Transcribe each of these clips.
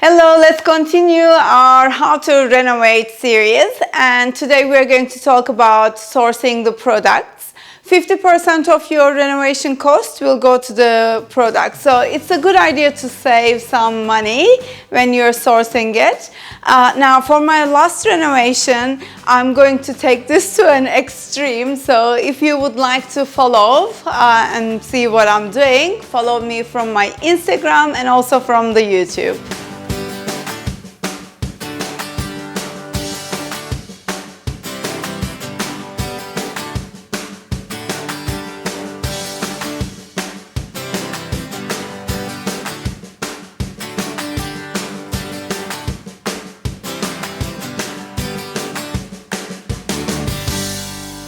Hello, let's continue our How to Renovate series, and today we're going to talk about sourcing the products. 50% of your renovation cost will go to the product, so it's a good idea to save some money when you're sourcing it. Now for my last renovation, I'm going to take this to an extreme, so if you would like to follow and see what I'm doing, follow me from my Instagram and also from the YouTube.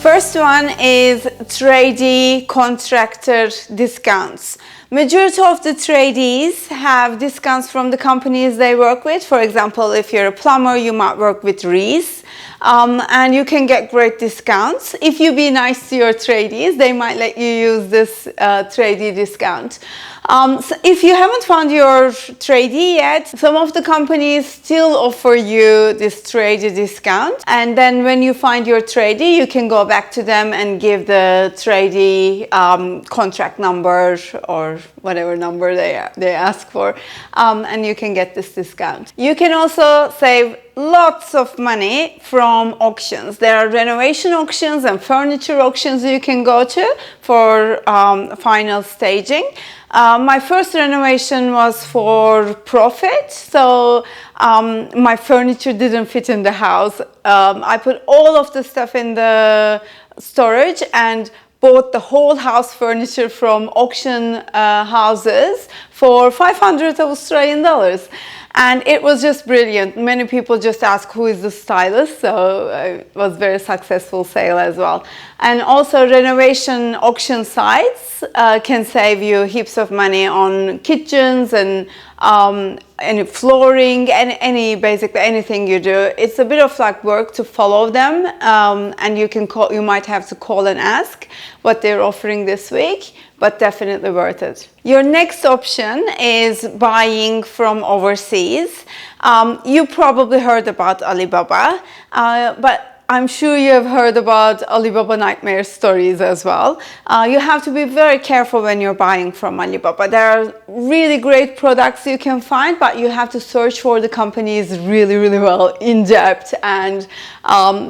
First one is Tradie contractor discounts. Majority of the tradies have discounts from the companies they work with. For example, if you're a plumber, you might work with Reese, and you can get great discounts. If you be nice to your tradies, they might let you use this tradie discount. So if you haven't found your tradie yet, some of the companies still offer you this tradie discount, and then when you find your tradie, you can go back to them and give the tradie contract number or whatever number they ask for, and you can get this discount. You can also save lots of money from auctions. There are renovation auctions and furniture auctions you can go to for final staging. My first renovation was for profit, so my furniture didn't fit in the house. I put all of the stuff in the storage and bought the whole house furniture from auction houses for 500 Australian dollars. And it was just brilliant. Many people just ask who is the stylist, so it was a very successful sale as well. And also renovation auction sites can save you heaps of money on kitchens and any flooring and basically anything you do. It's a bit of like work to follow them, and you might have to call and ask what they're offering this week, but definitely worth it. Your next option is buying from overseas. You probably heard about Alibaba, but I'm sure you have heard about Alibaba nightmare stories as well. You have to be very careful when you're buying from Alibaba. There are really great products you can find, but you have to search for the companies really, really well, in depth, and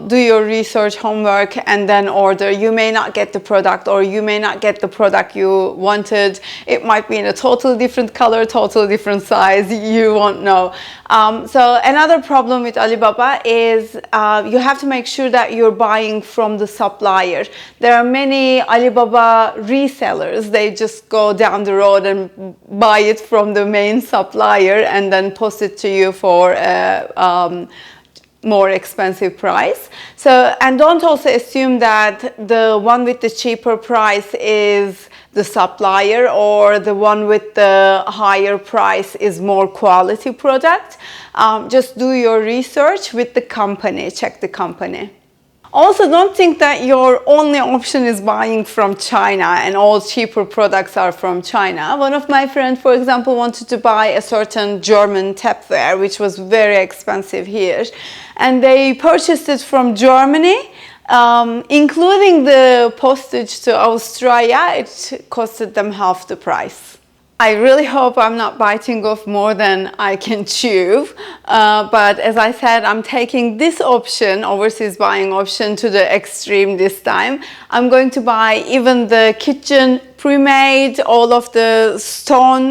do your research homework and then order. You may not get the product, or you may not get the product you wanted. It might be in a totally different color, totally different size. You won't know. So another problem with Alibaba is you have to make sure that you're buying from the supplier. There are many Alibaba resellers. They just go down the road and buy it from the main supplier and then post it to you for a more expensive price. So, and don't also assume that the one with the cheaper price is the supplier, or the one with the higher price is more quality product. Just do your research with the company, check the company. Also, don't think that your only option is buying from China and all cheaper products are from China. One of my friends, for example, wanted to buy a certain German tapware, which was very expensive here, and they purchased it from Germany. Including the postage to Australia, it costed them half the price. I really hope I'm not biting off more than I can chew, but as I said, I'm taking this option, overseas buying option, to the extreme this time. I'm going to buy even the kitchen pre-made, all of the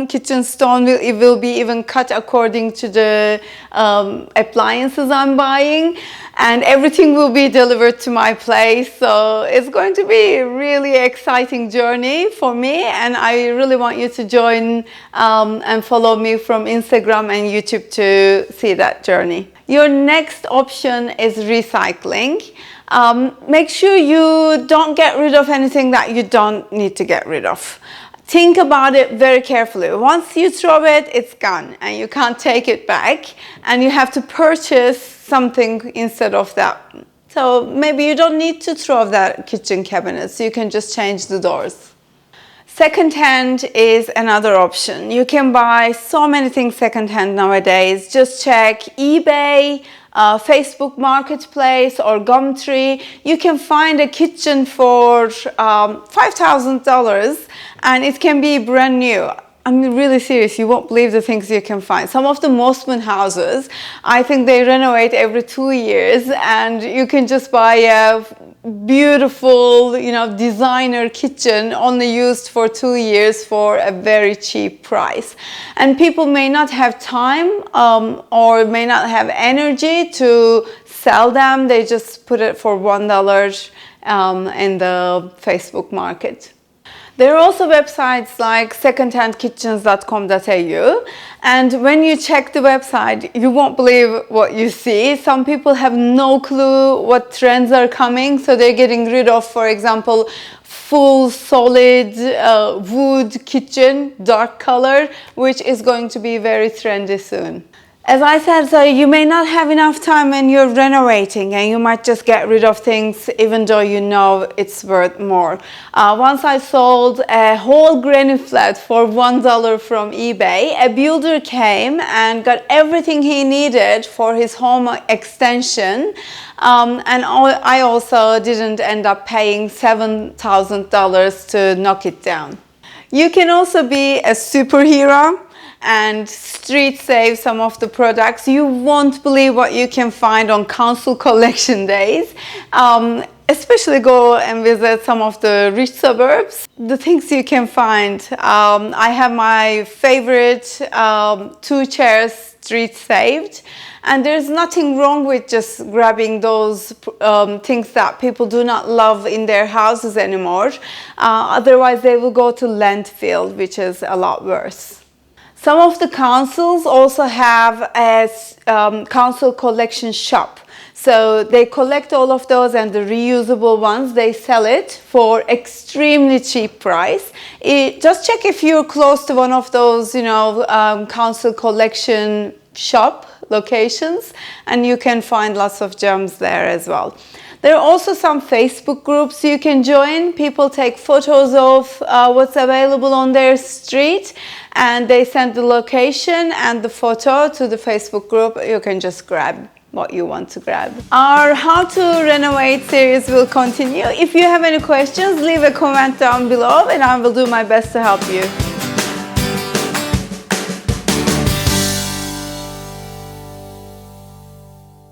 kitchen stone will be even cut according to the appliances I'm buying, and everything will be delivered to my place. So it's going to be a really exciting journey for me, and I really want you to join and follow me from Instagram and YouTube to see that journey. Your next option is recycling. Make sure you don't get rid of anything that you don't need to get rid of. Think about it very carefully. Once you throw it, it's gone and you can't take it back, and you have to purchase something instead of that. So maybe you don't need to throw that kitchen cabinet, so you can just change the doors. Second-hand is another option. You can buy so many things second-hand nowadays. Just check eBay, Facebook Marketplace or Gumtree. You can find a kitchen for $5,000 and it can be brand new. I'm really serious, you won't believe the things you can find. Some of the Mosman houses, I think they renovate every 2 years, and you can just buy a beautiful, designer kitchen only used for 2 years for a very cheap price. And people may not have time or may not have energy to sell them. They just put it for $1 in the Facebook market. There are also websites like secondhandkitchens.com.au, and when you check the website, you won't believe what you see. Some people have no clue what trends are coming, so they're getting rid of, for example, full solid wood kitchen, dark color, which is going to be very trendy soon. As I said, so you may not have enough time when you're renovating, and you might just get rid of things even though you know it's worth more. Once I sold a whole granny flat for $1 from eBay. A builder came and got everything he needed for his home extension, and I also didn't end up paying $7,000 to knock it down. You can also be a superhero and street save some of the products. You won't believe what you can find on council collection days. Especially go and visit some of the rich suburbs. The things you can find. I have my favorite 2 chairs street saved, and there's nothing wrong with just grabbing those things that people do not love in their houses anymore. Otherwise they will go to landfill, which is a lot worse. Some of the councils also have a council collection shop. So they collect all of those, and the reusable ones, they sell it for extremely cheap price. Just check if you're close to one of those, council collection shop locations, and you can find lots of gems there as well. There are also some Facebook groups you can join. People take photos of what's available on their street, and they send the location and the photo to the Facebook group. You can just grab what you want to grab. Our How to Renovate series will continue. If you have any questions, leave a comment down below and I will do my best to help you.